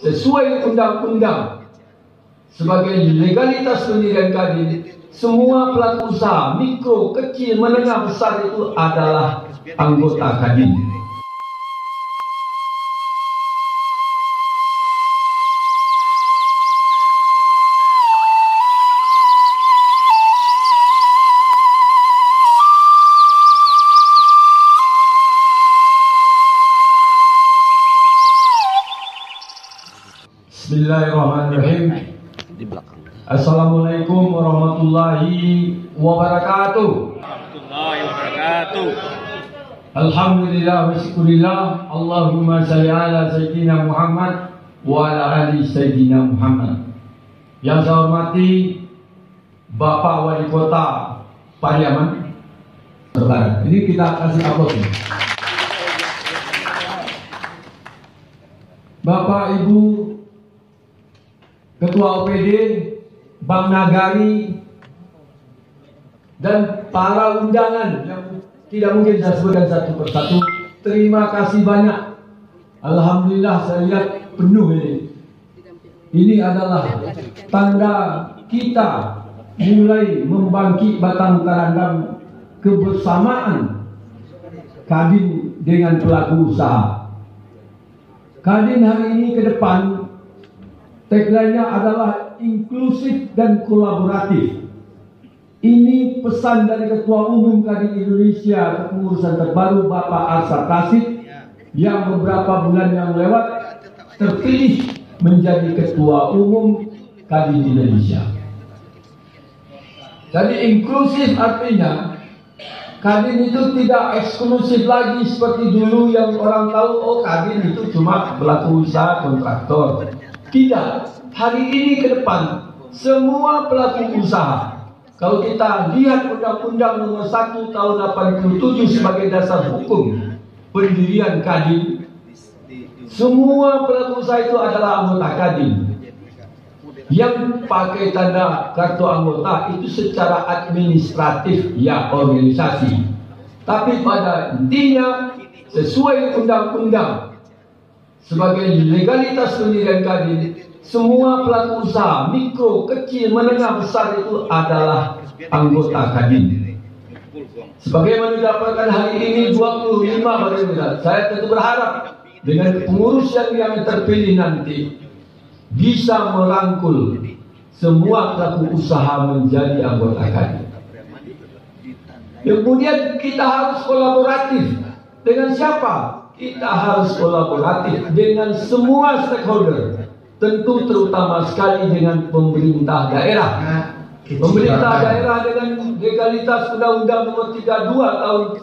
sesuai undang-undang. Sebagai legalitas pendirian Kadin, semua pelaku usaha mikro, kecil, menengah, besar itu adalah anggota Kadin. Bismillahirrahmanirrahim. Assalamualaikum warahmatullahi wabarakatuh. Alhamdulillah wa syukurillah. Allahumma salli ala Sayyidina Muhammad wa ala ali Sayyidina Muhammad. Yang saya hormati Bapak Wali Kota Pariaman. Ini kita kasih aplaus. Bapak Ibu Ketua OPD, Bank Nagari, dan para undangan yang tidak mungkin saya sebutkan satu persatu. Terima kasih banyak. Alhamdulillah saya lihat penuh ini. Ini adalah tanda kita mulai membangkit batang karandang kebersamaan Kadin dengan pelaku usaha. Kadin hari ini ke depan tagline-nya adalah inklusif dan kolaboratif. Ini pesan dari Ketua Umum Kadin Indonesia Kepengurusan terbaru Bapak Arsad Rashid yang beberapa bulan yang lewat terpilih menjadi Ketua Umum Kadin Indonesia. Jadi inklusif artinya Kadin itu tidak eksklusif lagi seperti dulu yang orang tahu, oh Kadin itu cuma pelaku usaha kontraktor. Tidak, hari ini ke depan semua pelaku usaha. Kalau kita lihat Undang-Undang Nomor 1 Tahun 87 sebagai dasar hukum pendirian Kadin, semua pelaku usaha itu adalah anggota Kadin. Yang pakai tanda kartu anggota itu secara administratif ya organisasi. Tapi pada intinya sesuai undang-undang, sebagai legalitas pendirian Kadin, semua pelaku usaha mikro, kecil, menengah, besar itu adalah anggota Kadin. Sebagaimana didapatkan hari ini 25 baru, saya tentu berharap dengan pengurus yang terpilih nanti bisa merangkul semua pelaku usaha menjadi anggota Kadin. Kemudian kita harus kolaboratif dengan siapa? Kita harus kolaboratif dengan semua stakeholder, tentu terutama sekali dengan pemerintah daerah. Pemerintah daerah dengan legalitas Undang-Undang Nomor 32 tahun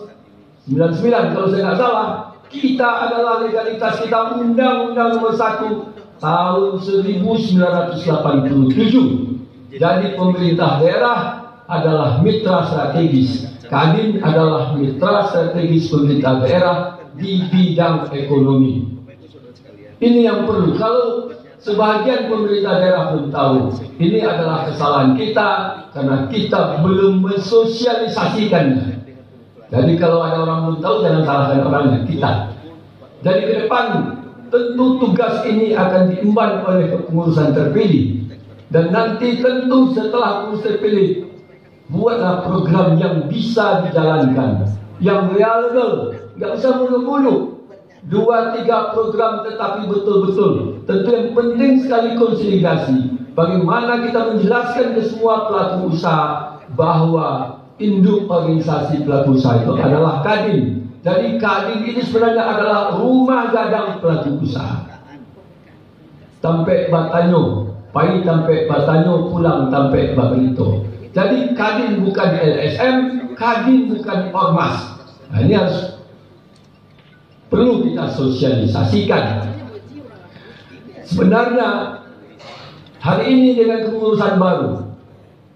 99 kalau saya nggak salah, kita adalah legalitas kita Undang-Undang Nomor 1 tahun 1987. Jadi pemerintah daerah adalah mitra strategis. Kadin adalah mitra strategis pemerintah daerah di bidang ekonomi. Ini yang perlu. Kalau sebagian pemerintah daerah belum tahu, ini adalah kesalahan kita karena kita belum mensosialisasikannya. Jadi kalau ada orang belum tahu, jangan salahkan orangnya, kita. Jadi ke depan tentu tugas ini akan diemban oleh kepengurusan terpilih, dan nanti tentu setelah pengurus terpilih buatlah program yang bisa dijalankan, yang reliable. Nggak usah muluk-muluk 2-3 program, tetapi betul-betul. Tentu yang penting sekali konsolidasi. Bagaimana kita menjelaskan ke semua pelaku usaha bahwa induk organisasi pelaku usaha itu adalah Kadin. Jadi Kadin ini sebenarnya adalah rumah gadang pelaku usaha. Sampai Batanyo, pagi sampai Batanyo, pulang sampai Barito. Jadi Kadin bukan LSM, Kadin bukan ormas. Nah, ini harus perlu kita sosialisasikan. Sebenarnya hari ini dengan kepengurusan baru,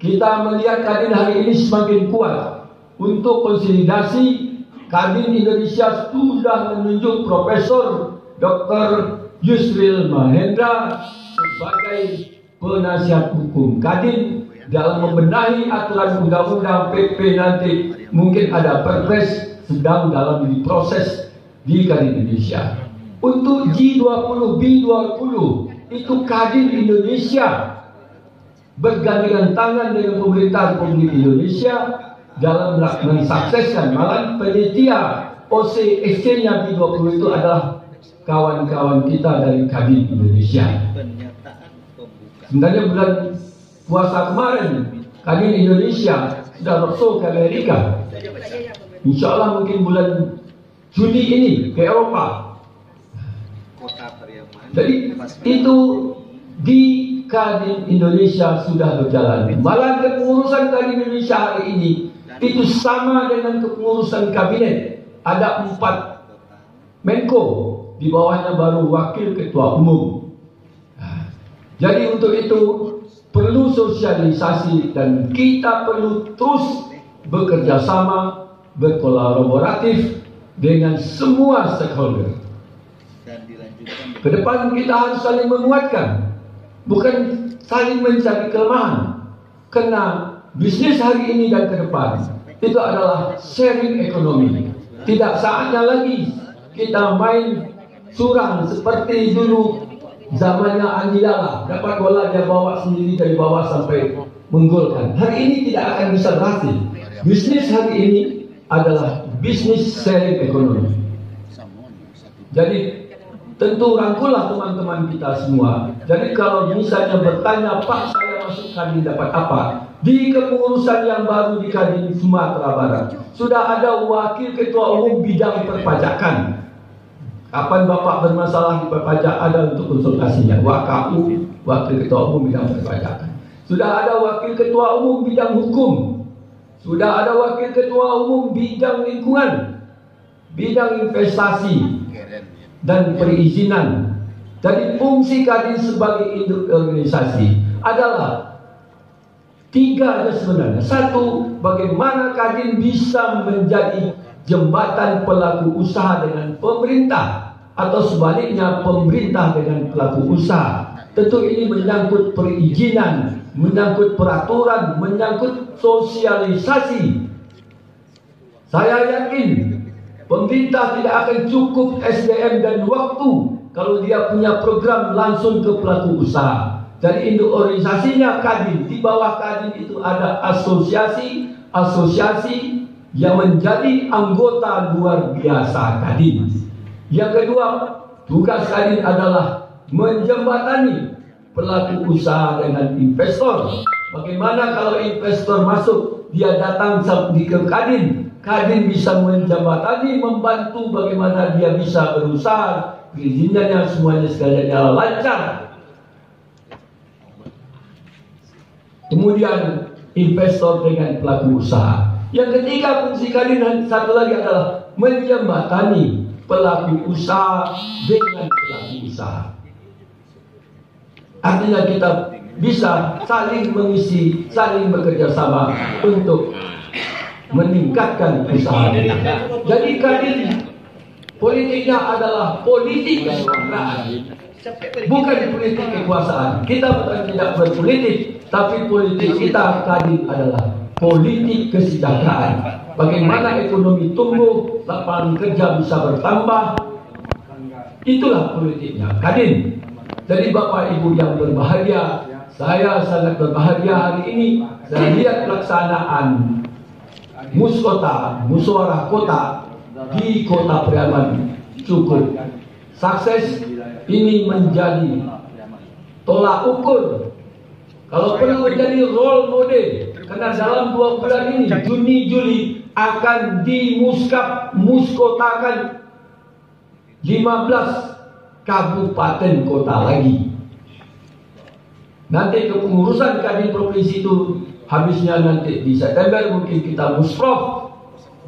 kita melihat Kadin hari ini semakin kuat. Untuk konsolidasi, Kadin Indonesia sudah menunjuk Profesor Dr. Yusril Mahendra sebagai penasihat hukum Kadin dalam membenahi aturan undang-undang PP. Nanti mungkin ada perpres sedang dalam diproses di Kadin Indonesia. Untuk G20, B20 itu Kadin Indonesia bergandengan tangan dengan pemerintah Republik Indonesia dalam mensukseskan. Malah panitia OCSC-nya B20 itu adalah kawan-kawan kita dari Kadin Indonesia. Sebenarnya bulan puasa kemarin Kadin Indonesia sudah roadshow ke Amerika. Insya Allah mungkin bulan Juni ini ke Eropa. Jadi itu di Kadin Indonesia sudah berjalan. Malah kepengurusan Kadin Indonesia hari ini itu sama dengan kepengurusan kabinet. Ada 4 Menko, di bawahnya baru wakil ketua umum. Jadi untuk itu perlu sosialisasi dan kita perlu terus bekerja sama, berkolaboratif dengan semua stakeholder. Ke depan kita harus saling menguatkan, bukan saling mencari kelemahan. Karena bisnis hari ini dan ke depan itu adalah sharing ekonomi. Tidak saatnya lagi kita main curang seperti dulu zamannya Andi Lala, dapat bola dia bawa sendiri dari bawah sampai menggolkan. Hari ini tidak akan bisa berhasil. Bisnis hari ini adalah bisnis sharing ekonomi. Jadi tentu rangkullah teman-teman kita semua. Jadi kalau misalnya bertanya, Pak, saya masuk Kadin dapat apa? Di kepengurusan yang baru di Kadin Sumatera Barat sudah ada wakil ketua umum bidang perpajakan. Kapan Bapak bermasalah di perpajak ada untuk konsultasinya. WKU, wakil ketua umum bidang perpajakan. Sudah ada wakil ketua umum bidang hukum. Sudah ada wakil ketua umum bidang lingkungan, bidang investasi dan perizinan. Jadi fungsi Kadin sebagai induk organisasi adalah 3 aja sebenarnya. 1, bagaimana Kadin bisa menjadi jembatan pelaku usaha dengan pemerintah, atau sebaliknya pemerintah dengan pelaku usaha. Tentu ini menyangkut perizinan, menyangkut peraturan, menyangkut sosialisasi. Saya yakin pemerintah tidak akan cukup SDM dan waktu kalau dia punya program langsung ke pelaku usaha. Jadi induk organisasinya Kadin, di bawah Kadin itu ada asosiasi yang menjadi anggota luar biasa Kadin. Yang kedua, tugas Kadin adalah menjembatani pelaku usaha dengan investor. Bagaimana kalau investor masuk, dia datang di ke Kadin, Kadin bisa menjembatani, membantu bagaimana dia bisa berusaha, perizinannya semuanya sekalian lancar. Kemudian investor dengan pelaku usaha. Yang ketiga, fungsi Kadin satu lagi adalah menjembatani pelaku usaha dengan pelaku usaha. Artinya kita bisa saling mengisi, saling bekerja sama untuk meningkatkan usaha. Jadi Kadin politiknya adalah politik kesejahteraan, bukan politik kekuasaan. Kita bukan tidak berpolitik, tapi politik kita Kadin adalah politik kesejahteraan. Bagaimana ekonomi tumbuh, lapangan kerja bisa bertambah, itulah politiknya Kadin. Jadi Bapak Ibu yang berbahagia, saya sangat berbahagia hari ini. Saya lihat pelaksanaan Muskota, musyawarah kota di Kota Priaman cukup sukses. Ini menjadi tolak ukur, kalau perlu menjadi role model, karena dalam 2 bulan ini, Juni Juli, akan muskotakan 15 kabupaten kota lagi. Nanti kepengurusan Kadin provinsi itu habisnya nanti di September, mungkin kita musprof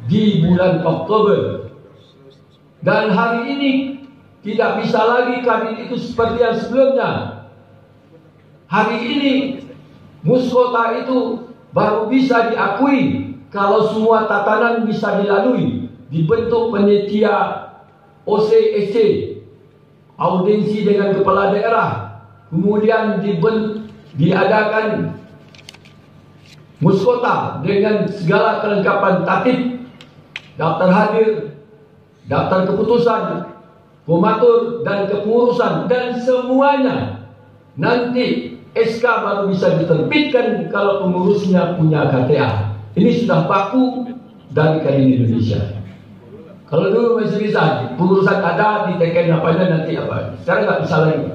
di bulan Oktober. Dan hari ini tidak bisa lagi Kadin itu seperti yang sebelumnya. Hari ini muskota itu baru bisa diakui kalau semua tatanan bisa dilalui. Dibentuk panitia OCSC, audiensi dengan kepala daerah, kemudian diadakan muskota dengan segala kelengkapan tatib, daftar hadir, daftar keputusan, komatur dan kepengurusan, dan semuanya Nanti SK baru bisa diterbitkan kalau pengurusnya punya KTA. Ini sudah baku dari Kadin Indonesia. Kalau dulu masih bisa, pengurusan ada di teken apanya nanti apa. Sekarang nggak bisa lagi.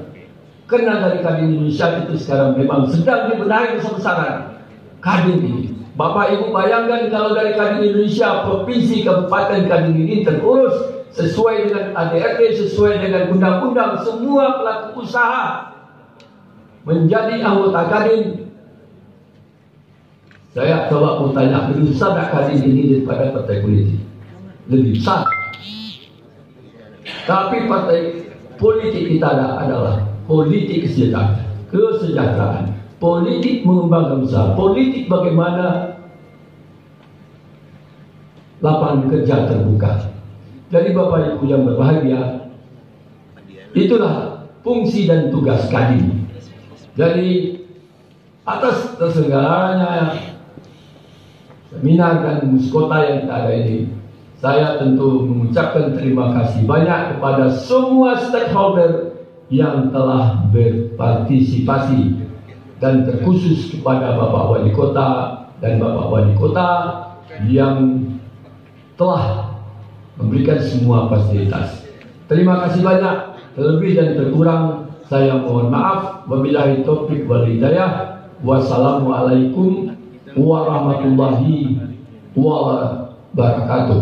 Karena dari Kadin Indonesia itu sekarang memang sedang dibenahi besar-besaran. Kadin ini. Bapak Ibu bayangkan kalau dari Kadin Indonesia, provinsi, kabupaten Kadin ini terurus sesuai dengan ADRT, sesuai dengan undang-undang, semua pelaku usaha menjadi anggota Kadin. Saya coba mau tanya, lebih besar tak Kadin ini daripada partai politik? Lebih besar. Tapi partai politik kita adalah politik kesejahteraan, politik mengembangkan usaha, politik bagaimana lapangan kerja terbuka. Jadi Bapak Ibu yang berbahagia, itulah fungsi dan tugas Kadin. Jadi atas terselenggaranya seminar dan muskota yang kita ada ini, saya tentu mengucapkan terima kasih banyak kepada semua stakeholder yang telah berpartisipasi, dan terkhusus kepada Bapak Wali Kota dan Bapak Wali Kota yang telah memberikan semua fasilitas. Terima kasih banyak. Terlebih dan terkurang saya mohon maaf. Wabillahi taufiq wal hidayah. Wassalamualaikum warahmatullahi wabarakatuh.